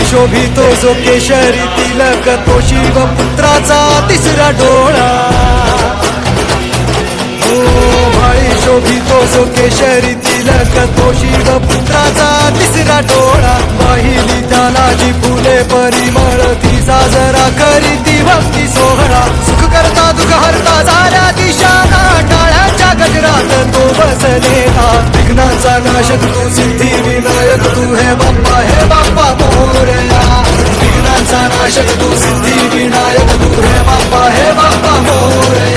शोभितो जो केशरी तिलक तो शिवपुत्राचा तिसरा डोळा। हो भाळी शोभितो जो केशरी तिलक तो शिवपुत्राचा तिसरा डोळा। वाहिली त्याला जी फुले परिमळ ती साजरा करीती भक्ती सोहळा। सुख करता दुःख हरता साऱ्या दिशांना टाळ्यांच्या गजरात तो बसलेला। विघ्नांचा नाशक तू सिद्धी विनायक तू हे बाप्पा मोरया। विघ्नांचा नाशक तू सिद्धी विनायक तू हे बाप्पा मोरया।